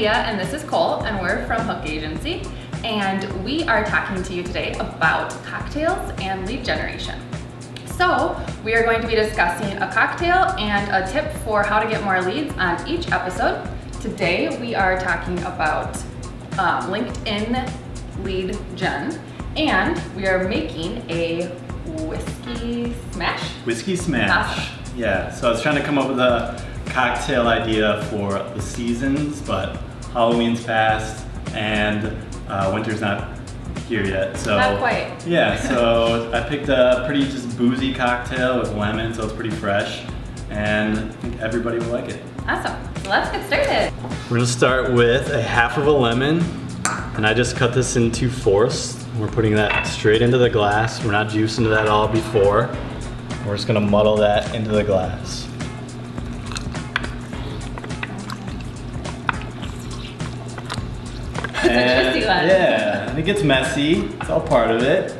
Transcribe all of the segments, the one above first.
Leah and this is Cole, and we're from Hook Agency, and we are talking to you today about cocktails and lead generation. So we are going to be discussing a cocktail and a tip for how to get more leads on each episode. Today we are talking about LinkedIn lead gen, and we are making a whiskey smash. Whiskey smash. Awesome. Yeah, so I was trying to come up with a cocktail idea for the seasons, but Halloween's passed and winter's not here yet. So Not quite. Yeah, so I picked a pretty just boozy cocktail with lemon, so it's pretty fresh, and I think everybody will like it. Awesome. So let's get started. We're gonna start with a half of a lemon, and I just cut this in 2/4. We're putting that straight into the glass. We're not juicing that all before. We're just gonna muddle that into the glass. It's a juicy one. Yeah, and it gets messy. It's all part of it.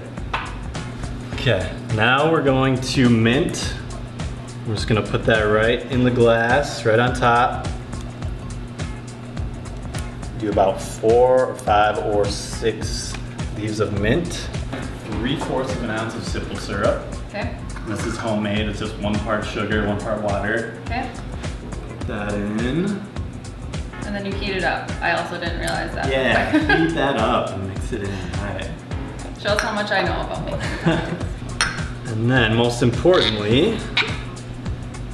Okay, now we're going to mint. We're just gonna put that right in the glass, right on top. Do about 4 or 5 or 6 leaves of mint. 3/4 of an ounce of simple syrup. Okay. This is homemade. It's just 1 part sugar, 1 part water. Okay. Put that in. And then you heat it up. I also didn't realize that. Yeah, heat that up and mix it in. All right. Shows how much I know about making cocktails. And then, most importantly,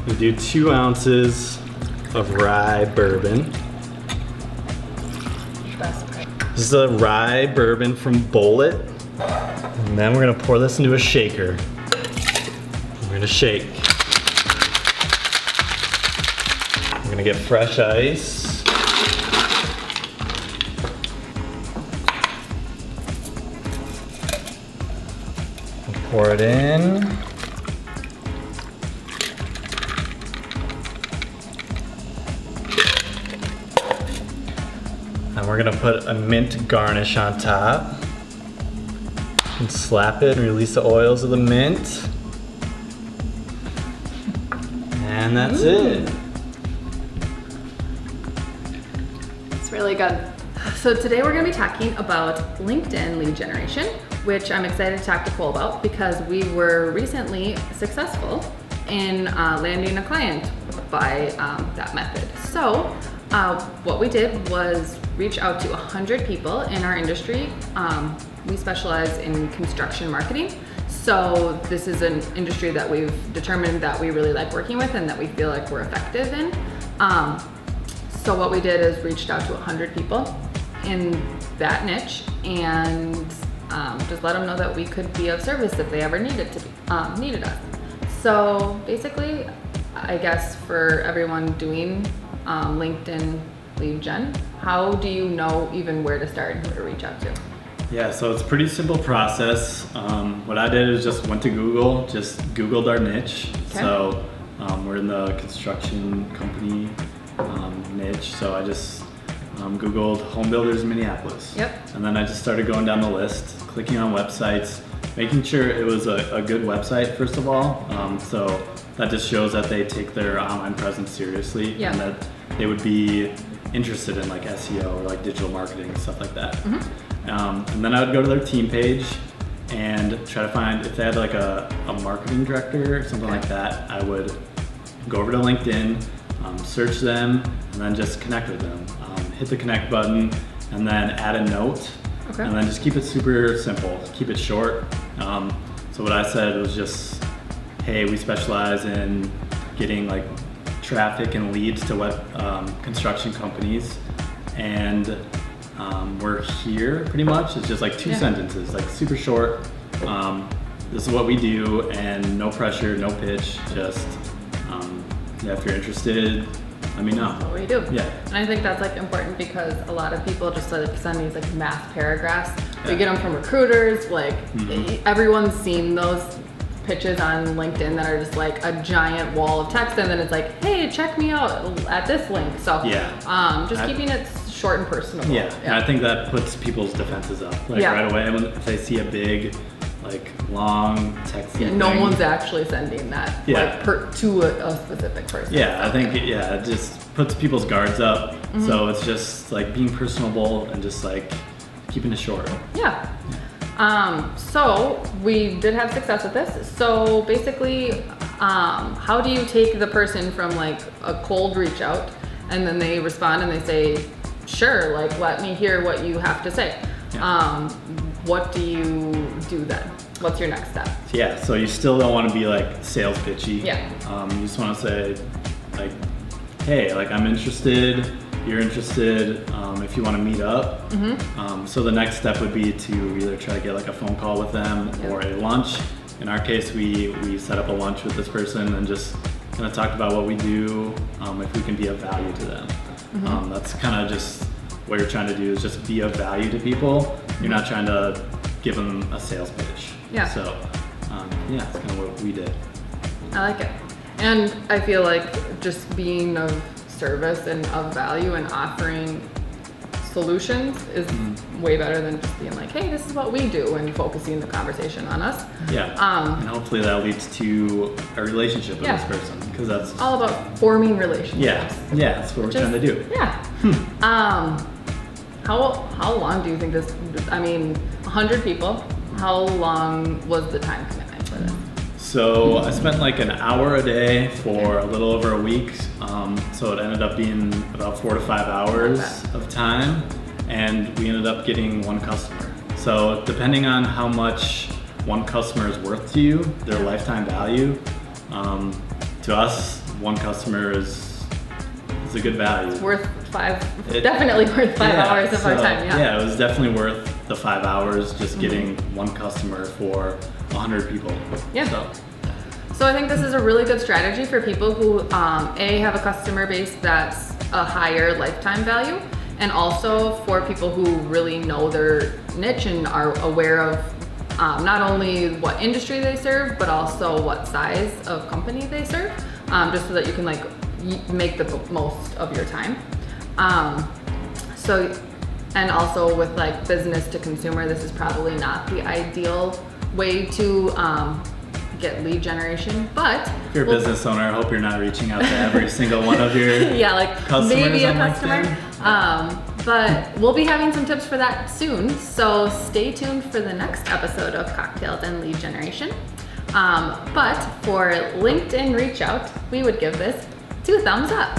we do 2 ounces of rye bourbon. Best part. This is a rye bourbon from Bulleit. And then we're gonna pour this into a shaker. We're gonna shake. We're gonna get fresh ice. Pour it in. And we're gonna put a mint garnish on top. And slap it and release the oils of the mint. And that's it. It's really good. So today we're going to be talking about LinkedIn lead generation, which I'm excited to talk to Cole about because we were recently successful in landing a client by that method. So what we did was reach out to 100 people in our industry. We specialize in construction marketing. So this is an industry that we've determined that we really like working with and that we feel like we're effective in. So what we did is reached out to 100 people in that niche and just let them know that we could be of service if they ever needed us. So basically, I guess for everyone doing LinkedIn lead gen, how do you know even where to start and who to reach out to? Yeah, so it's a pretty simple process. What I did is just went to Google, just Googled our niche. Okay. So we're in the construction company niche. So I just Googled home builders in Minneapolis. Yep. And then I just started going down the list, clicking on websites, making sure it was a good website, first of all. So that just shows that they take their online presence seriously. Yeah. And that they would be interested in like SEO or like digital marketing and stuff like that. Mm-hmm. And then I would go to their team page and try to find, if they had like a marketing director or something like that, I would go over to LinkedIn, search them, and then just connect with them. Hit the connect button and then add a note. Okay. And then just keep it super simple, keep it short. So what I said was just, hey, we specialize in getting like traffic and leads to construction companies, and we're here pretty much. It's just like 2 sentences, like super short. This is what we do, and no pressure, no pitch, just yeah, if you're interested, let me know. That's what we do. Yeah. And I think that's like important because a lot of people just like send these like mass paragraphs. We Yeah. get them from recruiters, like Mhm. everyone's seen those pitches on LinkedIn that are just like a giant wall of text, and then it's like, hey, check me out at this link. So Yeah. just keeping it short and personable. Yeah, and I think that puts people's defenses up like Yeah. right away when if they see a big like long texty No thing. one's actually sending that Yeah. like, to a specific person. Yeah, I think it just puts people's guards up. So it's just like being personable and just like keeping it short. Yeah. So we did have success with this. So basically, how do you take the person from like a cold reach out and then they respond and they say, sure, like let me hear what you have to say. Yeah. What do you do then? What's your next step? Yeah, so you still don't want to be like sales pitchy. Yeah. You just want to say like, hey, like I'm interested, you're interested, if you want to meet up. So the next step would be to either try to get like a phone call with them Yep. or a lunch. In our case, we set up a lunch with this person and just kind of talked about what we do, if we can be of value to them. That's kind of just what you're trying to do is just be of value to people. You're not trying to give them a sales pitch. Yeah. So, yeah, that's kind of what we did. I like it. And I feel like just being of service and of value and offering solutions is way better than just being like, hey, this is what we do and focusing the conversation on us. Yeah. And hopefully that leads to a relationship with Yeah. this person because that's All about forming relationships. yeah, that's what we're trying to do. Yeah. How long do you think this, 100 people, how long was the time commitment for this? So I spent like an hour a day for a little over a week. So it ended up being about 4 to 5 hours of time, and we ended up getting one customer. So depending on how much one customer is worth to you, their lifetime value, to us, one customer is a good value. Worth definitely worth 5 hours of our time, yeah. Yeah, it was definitely worth the 5 hours just getting one customer for 100 people. Yeah. So I think this is a really good strategy for people who, have a customer base that's a higher lifetime value, and also for people who really know their niche and are aware of not only what industry they serve, but also what size of company they serve, just so that you can like make the most of your time. And also with like business to consumer, this is probably not the ideal way to get lead generation, but if you're a business owner, I hope you're not reaching out to every single one of your yeah, like customers maybe a on customer. LinkedIn. But we'll be having some tips for that soon. So stay tuned for the next episode of Cocktails and Lead Generation. But for LinkedIn Reach Out, we would give this 2 thumbs up.